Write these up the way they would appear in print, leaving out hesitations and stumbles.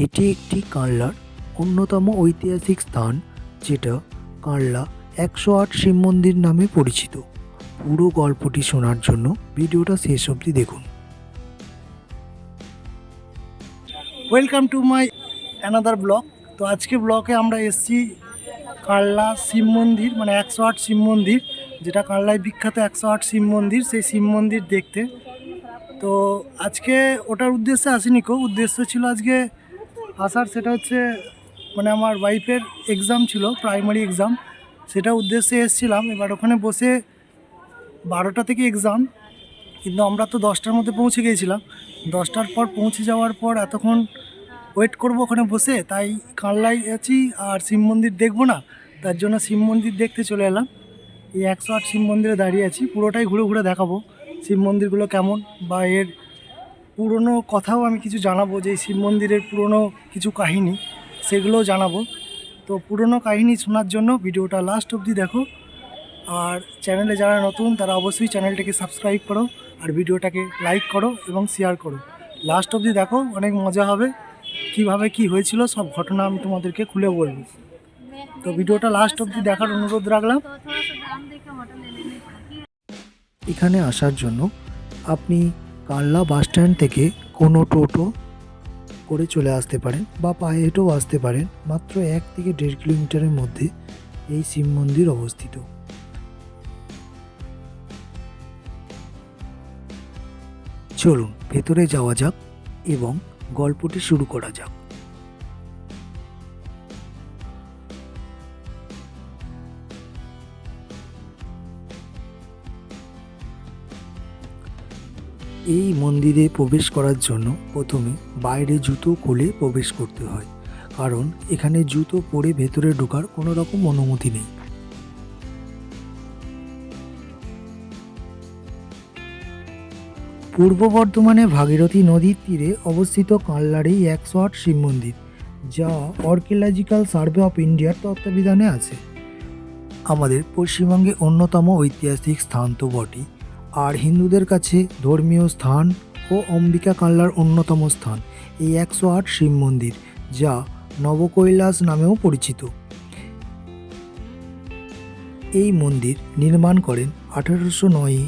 এটি একটি কানলার অন্যতম ঐতিহাসিক স্থান, যেটা কানলা ১০৮ শিব মন্দির নামে পরিচিত। পুরো গল্পটি শোনার জন্য ভিডিওটা শেষ অবধি দেখুন। Welcome to my another blog. তো আজকে ব্লগে আমরা এসেছি কানলা শিব মন্দির, মানে ১০৮ শিব মন্দির, যেটা কানলায় বিখ্যাত ১০৮ শিব মন্দির, সেই শিব মন্দির দেখতে। তো আজকে ওটার উদ্দেশ্যে আসিনি, উদ্দেশ্য ছিল আজকে আসার, সেটা হচ্ছে মানে আমার ওয়াইফের এক্সাম ছিল, প্রাইমারি এক্সাম, সেটা উদ্দেশ্যে এসেছিলাম। এবার ওখানে বসে 12টা থেকে এক্সাম, কিন্তু আমরা তো 10টার মধ্যে পৌঁছে গিয়েছিলাম। 10টার পর পৌঁছে যাওয়ার পর এতক্ষণ ওয়েট করব ওখানে বসে, তাই কানলায় আছি আর শিব মন্দির দেখবো না, তার জন্য শিব মন্দির দেখতে চলে এলাম। এই ১০৮ শিব মন্দিরে দাঁড়িয়ে আছি, পুরোটাই ঘুরে ঘুরে দেখাবো শিব মন্দিরগুলো কেমন, বা এর পুরনো কথাও আমি কিছু জানাবো, যে এই শিব মন্দিরের পুরনো কিছু কাহিনী সেগুলোও জানাবো। তো পুরনো কাহিনী শোনার জন্য ভিডিওটা লাস্ট অবধি দেখো, আর চ্যানেলে যারা নতুন তারা অবশ্যই চ্যানেলটাকে সাবস্ক্রাইব করো, আর ভিডিওটাকে লাইক করো এবং শেয়ার করো। লাস্ট অবধি দেখো, অনেক মজা হবে। কিভাবে কি হয়েছিল সব ঘটনা আমি তোমাদেরকে খুলে বলবো। তো ভিডিওটা লাস্ট অবধি দেখার অনুরোধ রাখলাম। এখানে আসার জন্য আপনি কানলা বাস স্ট্যান্ড থেকে কোনো টোটো করে চলে আসতে পারেন, বা পায়ে হেঁটেও আসতে পারেন। মাত্র 1 থেকে 1.5 কিলোমিটারের মধ্যে এই শিব মন্দির অবস্থিত। চলুন ভেতরে যাওয়া যাক এবং গল্পটি শুরু করা যাক। এই মন্দিরে প্রবেশ করার জন্য প্রথমে বাইরে জুতো খুলে প্রবেশ করতে হয়, কারণ এখানে জুতো পরে ভেতরে ঢোকার কোনো রকম অনুমতি নেই। পূর্ব বর্ধমানে ভাগীরথী নদীর তীরে অবস্থিত কানলার এই ১০৮ শিব মন্দির, যা আর্কিওলজিক্যাল সার্ভে অফ ইন্ডিয়ার তত্ত্বাবধানে আছে। আমাদের পশ্চিমবঙ্গে অন্যতম ঐতিহাসিক স্থান তো বটেই, আর হিন্দুদের কাছে ধর্মীয় স্থান ও অম্বিকা কানলার অন্যতম স্থান এই ১০৮ শিব মন্দির, যা নবকৈলাস নামেও পরিচিত। এই মন্দির নির্মাণ করেন ১৮০৯-এ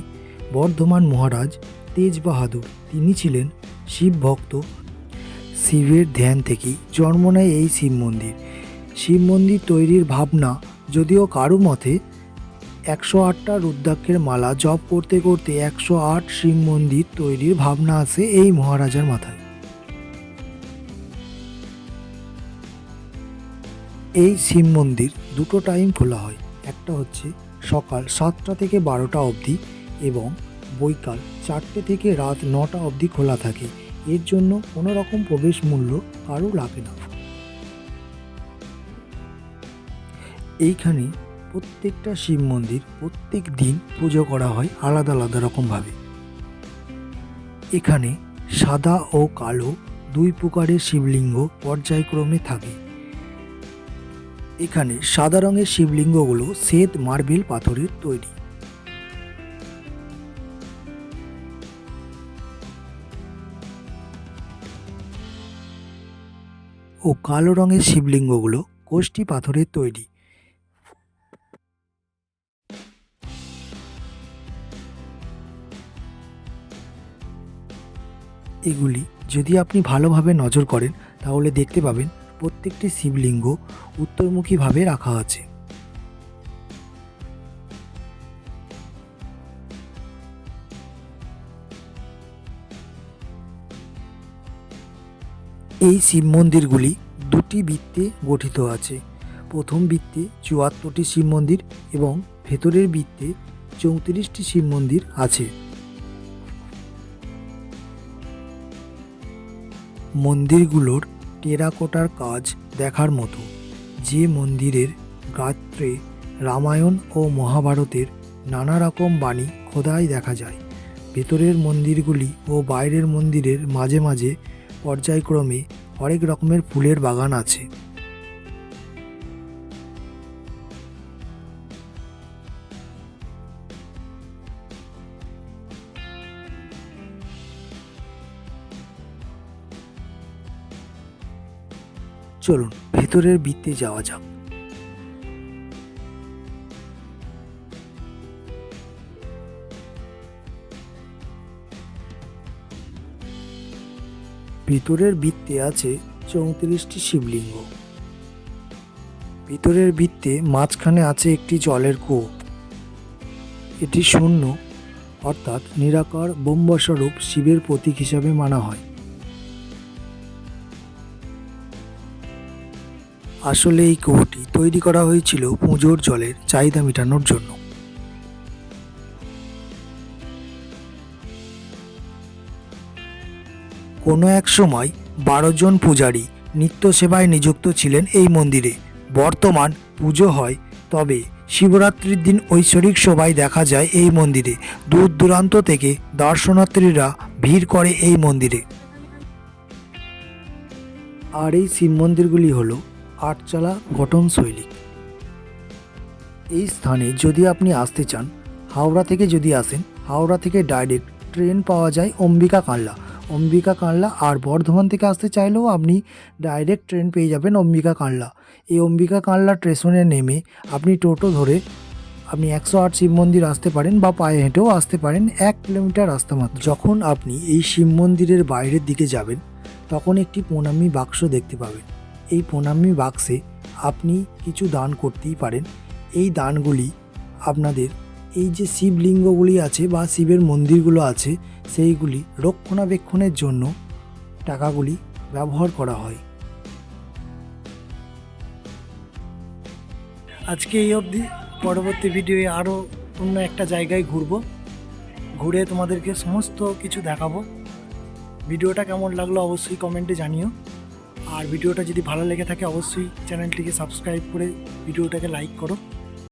বর্ধমান মহারাজ তেজ বাহাদুর। তিনি ছিলেন শিব ভক্ত। শিবের ধ্যান থেকেই জন্ম নেয় এই শিব মন্দির। শিব মন্দির তৈরির ভাবনা, যদিও কারো মতে ১০৮টা রুদ্রাক্ষের মালা জপ করতে করতে ১০৮ শিব মন্দির তৈরির ভাবনা আসে এই মহারাজার মাথায়। এই শিব মন্দির দুটো টাইম খোলা হয়, একটা হচ্ছে সকাল 7টা থেকে 12টা অবধি এবং বৈকাল 4টে থেকে রাত 9টা অবধি খোলা থাকে। এর জন্য কোনো রকম প্রবেশ মূল্য কারো লাগে না। এইখানে প্রত্যেকটা শিব মন্দির প্রত্যেক দিন পুজো করা হয় আলাদা আলাদা রকমভাবে। এখানে সাদা ও কালো দুই প্রকারের শিবলিঙ্গ পর্যায়ক্রমে থাকে। এখানে সাদা রঙের শিবলিঙ্গগুলো শ্বেত মার্বেল পাথরের তৈরি। ও কালো রঙের শিবলিঙ্গগুলো কোষ্ঠী পাথরের তৈরি। এগুলি যদি আপনি ভালোভাবে নজর করেন তাহলে দেখতে পাবেন প্রত্যেকটি শিবলিঙ্গ উত্তরমুখীভাবে রাখা আছে। এই শিব মন্দিরগুলি দুটি বৃত্তে গঠিত আছে। প্রথম বৃত্তে ৭৪টি শিব মন্দির এবং ভেতরের বৃত্তে ৩৪টি শিব মন্দির আছে। মন্দিরগুলোর টেরাকোটার কাজ দেখার মতো। যে মন্দিরের গাত্রে রামায়ণ ও মহাভারতের নানা রকম বাণী খোদাই দেখা যায়। ভেতরের মন্দিরগুলি ও বাইরের মন্দিরের মাঝে মাঝে পর্যায়ক্রমে হরেক রকমের ফুলের বাগান আছে। চলুন ভেতরের বৃত্তে যাওয়া যাক। ভিতরের বৃত্তে আছে 34টি শিবলিঙ্গ। ভিতরের বৃত্তে মাঝখানে আছে একটি জলের কূপ। এটি শূন্য অর্থাৎ নিরাকার ব্রহ্মস্বরূপ শিবের প্রতীক হিসাবে মানা হয়। আসলে এই কুয়োটি তৈরি করা হয়েছিল পুজোর জলের চাহিদা মেটানোর জন্য। কোনো এক সময় 12 জন পূজারী নিত্য সেবায় নিযুক্ত ছিলেন এই মন্দিরে। বর্তমান পুজো হয়, তবে শিবরাত্রির দিন ঐশ্বরিক শোভায় দেখা যায় এই মন্দিরে। দূর দূরান্ত থেকে দর্শনার্থীরা ভিড় করে এই মন্দিরে। আর এই শিব মন্দিরগুলি হলো আটচালা গঠনশৈলী। এই স্থানে যদি আপনি আসতে চান, হাওড়া থেকে যদি আসেন, হাওড়া থেকে ডাইরেক্ট ট্রেন পাওয়া যায় অম্বিকা কানলা, আর বর্ধমান থেকে আসতে চাইলেও আপনি ডাইরেক্ট ট্রেন পেয়ে যাবেন অম্বিকা কানলা। এই অম্বিকা কানলা স্টেশনে নেমে আপনি টোটো ধরে আপনি 108 শিব মন্দির আসতে পারেন, বা পায়ে হেঁটেও আসতে পারেন, 1 কিলোমিটার রাস্তা মাত্র। যখন আপনি এই শিব মন্দিরের বাইরের দিকে যাবেন, তখন একটি প্রণামী বাক্স দেখতে পাবেন। এই প্রণামী বাক্সে আপনি কিছু দান করতেই পারেন। এই দানগুলি আপনাদের এই যে শিবলিঙ্গগুলি আছে বা শিবের মন্দিরগুলো আছে, সেইগুলি রক্ষণাবেক্ষণের জন্য টাকাগুলি ব্যবহার করা হয়। আজকে এই অবধি। পরবর্তী ভিডিওয়ে আরও অন্য একটা জায়গায় ঘুরে তোমাদেরকে সমস্ত কিছু দেখাবো। ভিডিওটা কেমন লাগলো অবশ্যই কমেন্টে জানিও। আর ভিডিওটা যদি ভালো লেগে থাকে অবশ্যই চ্যানেলটিকে সাবস্ক্রাইব করে ভিডিওটাকে লাইক করো।